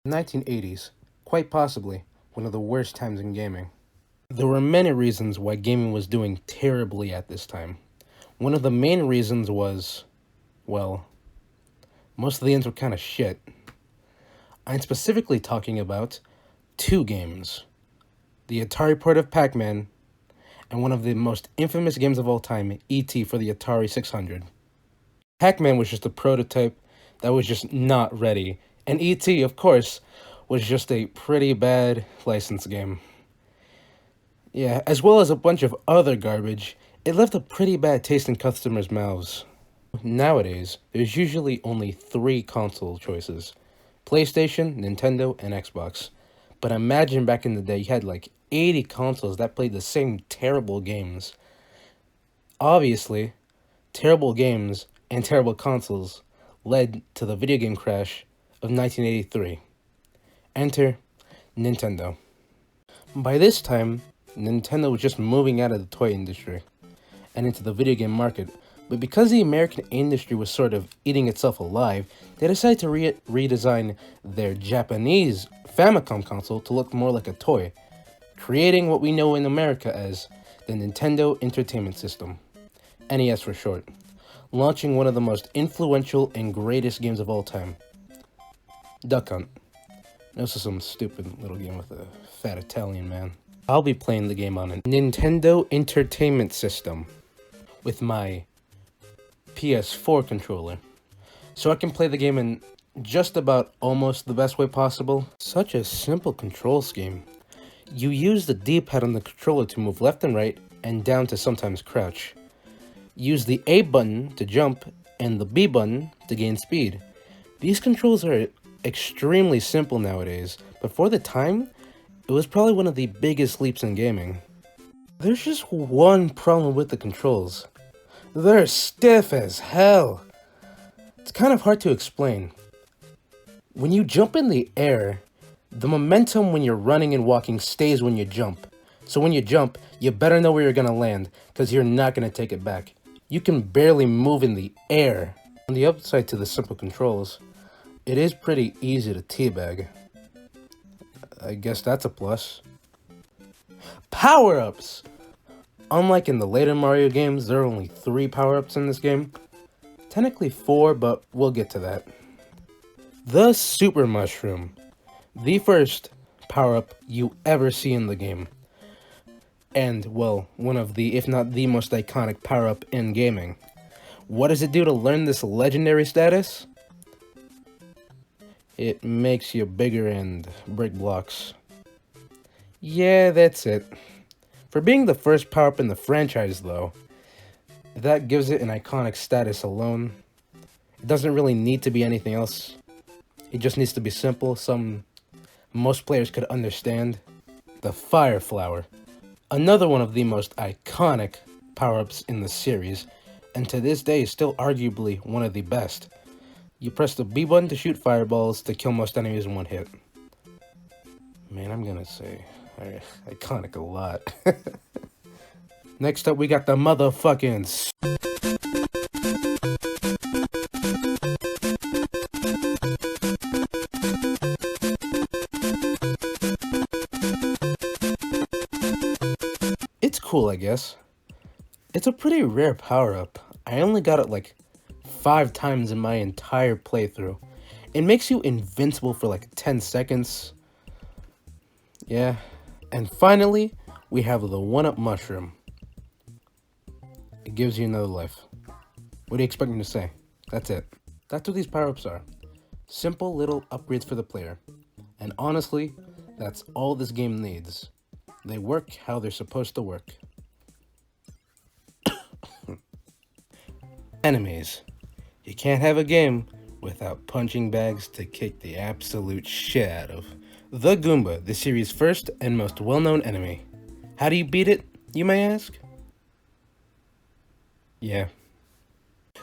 1980s, quite possibly one of the worst times in gaming. There were many reasons why gaming was doing terribly at this time. One of the main reasons was, well, most of the games were kind of shit. I'm specifically talking about two games: the Atari port of Pac-Man and one of the most infamous games of all time, E.T. for the Atari 600. Pac-Man was just a prototype that was just not ready, and E.T., of course, was just a pretty bad license game. Yeah, as well as a bunch of other garbage, it left a pretty bad taste in customers' mouths. Nowadays, there's usually only three console choices: PlayStation, Nintendo, and Xbox. But imagine back in the day, you had like 80 consoles that played the same terrible games. Obviously, terrible games and terrible consoles led to the video game crash of 1983. Enter Nintendo. By this time, Nintendo was just moving out of the toy industry and into the video game market, but because the American industry was sort of eating itself alive, they decided to redesign their Japanese Famicom console to look more like a toy, creating what we know in America as the Nintendo Entertainment System, NES for short, launching one of the most influential and greatest games of all time, Duck Hunt. This is some stupid little game with a fat Italian man. I'll be playing the game on a Nintendo Entertainment System with my PS4 controller, so I can play the game in just about almost the best way possible. Such a simple control scheme. You use the D-pad on the controller to move left and right, and down to sometimes crouch. Use the A button to jump, and the B button to gain speed. These controls are extremely simple nowadays, but for the time, it was probably one of the biggest leaps in gaming. There's just one problem with the controls. They're stiff as hell. It's kind of hard to explain. When you jump in the air, the momentum when you're running and walking stays when you jump. So when you jump, you better know where you're gonna land, because you're not gonna take it back. You can barely move in the air. On the upside to the simple controls, it is pretty easy to teabag. I guess that's a plus. Power-ups! Unlike in the later Mario games, there are only 3 power-ups in this game. Technically 4, but we'll get to that. The Super Mushroom. The first power-up you ever see in the game. And, well, one of the, if not the most iconic power-up in gaming. What does it do to learn this legendary status? It makes you bigger and break blocks. Yeah, that's it. For being the first power-up in the franchise, though, that gives it an iconic status alone. It doesn't really need to be anything else. It just needs to be simple, most players could understand. The Fire Flower. Another one of the most iconic power-ups in the series, and to this day is still arguably one of the best. You press the B button to shoot fireballs to kill most enemies in one hit. Man, I'm gonna say iconic a lot. Next up, we got the motherfucking... It's cool, I guess. It's a pretty rare power-up. I only got it like 5 times in my entire playthrough. It makes you invincible for like 10 seconds. Yeah. And finally, we have the 1-Up Mushroom. It gives you another life. What do you expect me to say? That's it. That's what these power-ups are. Simple little upgrades for the player. And honestly, that's all this game needs. They work how they're supposed to work. Enemies. You can't have a game without punching bags to kick the absolute shit out of. The Goomba, the series' first and most well-known enemy. How do you beat it, you may ask? Yeah.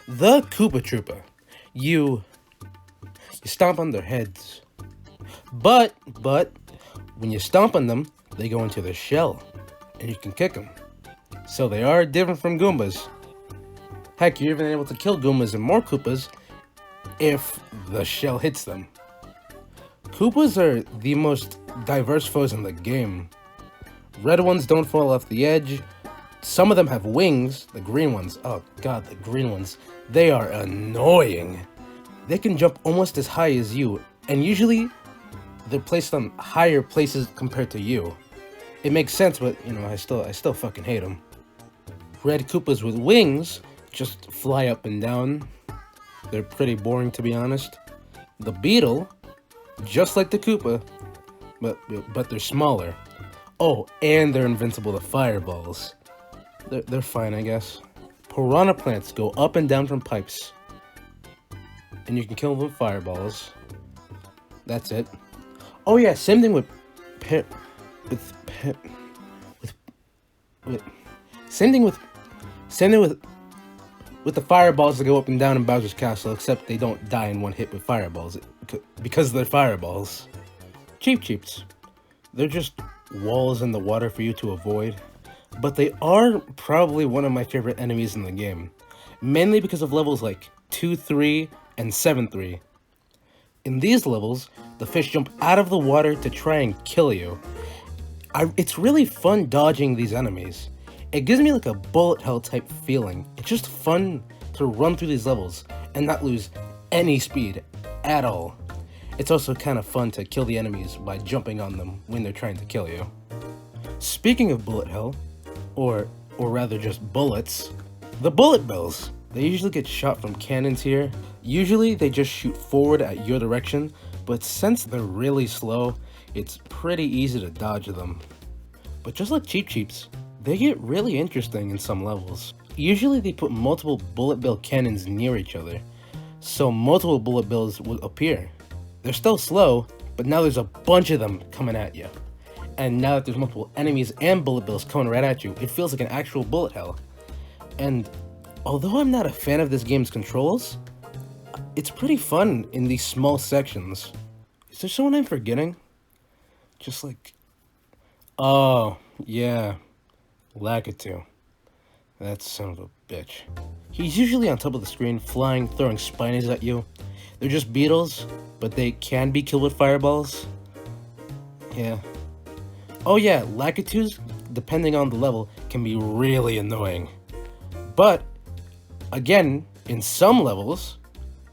The Koopa Troopa. You stomp on their heads. But, when you stomp on them, they go into their shell, and you can kick them. So they are different from Goombas. Heck, you're even able to kill Goombas and more Koopas if the shell hits them. Koopas are the most diverse foes in the game. Red ones don't fall off the edge. Some of them have wings. The green ones, oh god, the green ones, they are annoying. They can jump almost as high as you, and usually they're placed on higher places compared to you. It makes sense, but you know, I still fucking hate them. Red Koopas with wings just fly up and down. They're pretty boring, to be honest. The beetle, just like the Koopa, but they're smaller. Oh, and they're invincible to fireballs. They're fine, I guess. Piranha plants go up and down from pipes, and you can kill them with fireballs. That's it. Oh yeah, same thing with the fireballs that go up and down in Bowser's Castle, except they don't die in one hit with fireballs because they're fireballs. Cheeps. They're just walls in the water for you to avoid, but they are probably one of my favorite enemies in the game, mainly because of levels like 2-3 and 7-3. In these levels, the fish jump out of the water to try and kill you. It's really fun dodging these enemies. It gives me like a bullet hell type feeling. It's just fun to run through these levels and not lose any speed at all. It's also kind of fun to kill the enemies by jumping on them when they're trying to kill you. Speaking of bullet hell, or rather just bullets, the bullet bills. They usually get shot from cannons here. Usually they just shoot forward at your direction, but since they're really slow, it's pretty easy to dodge them. But just like Cheeps, they get really interesting in some levels. Usually they put multiple bullet bill cannons near each other, so multiple bullet bills will appear. They're still slow, but now there's a bunch of them coming at you. And now that there's multiple enemies and bullet bills coming right at you, it feels like an actual bullet hell. And although I'm not a fan of this game's controls, it's pretty fun in these small sections. Is there someone I'm forgetting? Just like... Oh, yeah. Lakitu. That son of a bitch. He's usually on top of the screen, flying, throwing spinies at you. They're just beetles, but they can be killed with fireballs. Yeah. Oh yeah, Lakitus, depending on the level, can be really annoying. But, again, in some levels,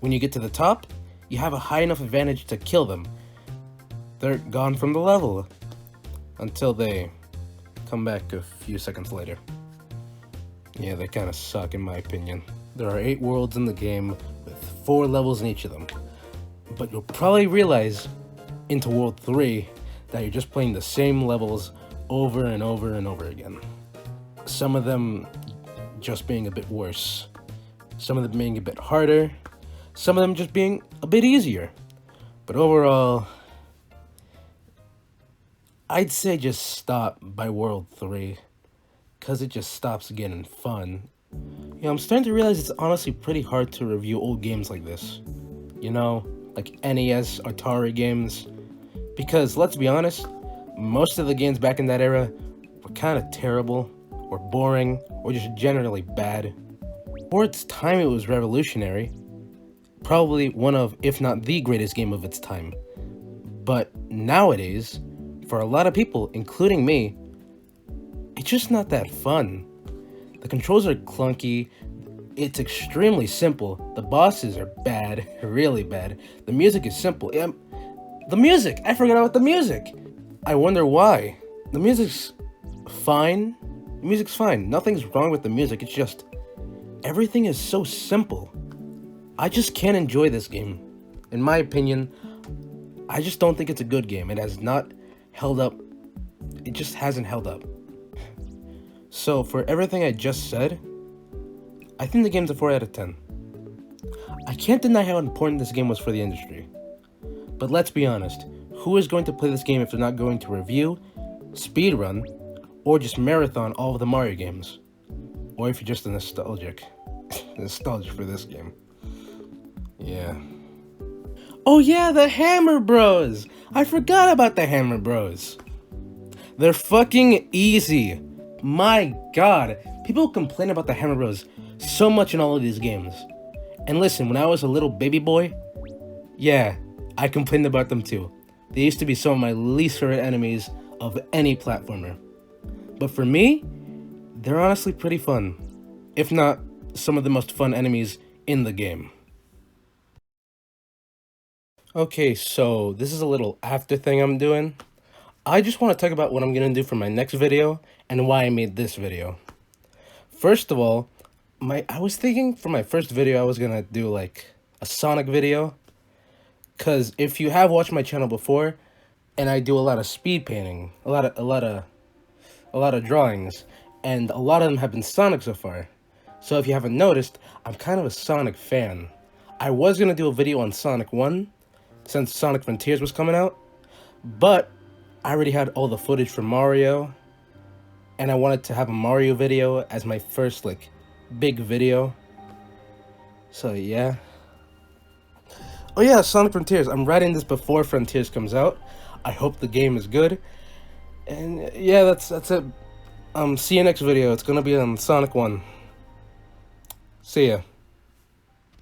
when you get to the top, you have a high enough advantage to kill them. They're gone from the level until they come back a few seconds later. Yeah, they kind of suck in my opinion. There are 8 worlds in the game with 4 levels in each of them. But you'll probably realize into World 3 that you're just playing the same levels over and over and over again. Some of them just being a bit worse. Some of them being a bit harder. Some of them just being a bit easier. But overall, I'd say just stop by World 3, because it just stops getting fun. You know, I'm starting to realize it's honestly pretty hard to review old games like this. You know, like NES, Atari games. Because, let's be honest, most of the games back in that era were kind of terrible, or boring, or just generally bad. For its time, it was revolutionary. Probably one of, if not the greatest game of its time. But nowadays, for a lot of people, including me, it's just not that fun. The controls are clunky, it's extremely simple, the bosses are bad, really bad, the music is simple. The music! I forgot about the music! I wonder why. The music's fine. The music's fine. Nothing's wrong with the music, it's just... everything is so simple. I just can't enjoy this game. In my opinion, I just don't think it's a good game. It has not held up. It just hasn't held up. So, for everything I just said, I think the game's a 4 out of 10. I can't deny how important this game was for the industry. But let's be honest, who is going to play this game if they're not going to review, speedrun, or just marathon all of the Mario games? Or if you're just a nostalgic for this game. Yeah. Oh yeah, the Hammer Bros! I forgot about the Hammer Bros. They're fucking easy. My god, people complain about the Hammer Bros so much in all of these games. And listen, when I was a little baby boy, yeah, I complained about them too. They used to be some of my least favorite enemies of any platformer. But for me, they're honestly pretty fun. If not some of the most fun enemies in the game. Okay, so this is a little after thing I'm doing. I just want to talk about what I'm going to do for my next video and why I made this video. First of all, I was thinking for my first video I was going to do like a Sonic video. Cause if you have watched my channel before, and I do a lot of speed painting, a lot of drawings, and a lot of them have been Sonic so far. So if you haven't noticed, I'm kind of a Sonic fan. I was gonna do a video on Sonic 1, since Sonic Frontiers was coming out, but I already had all the footage from Mario, and I wanted to have a Mario video as my first, like, big video. So yeah. Oh yeah, Sonic Frontiers. I'm writing this before Frontiers comes out. I hope the game is good. And yeah, that's it. See you next video. It's gonna be on Sonic 1. See ya.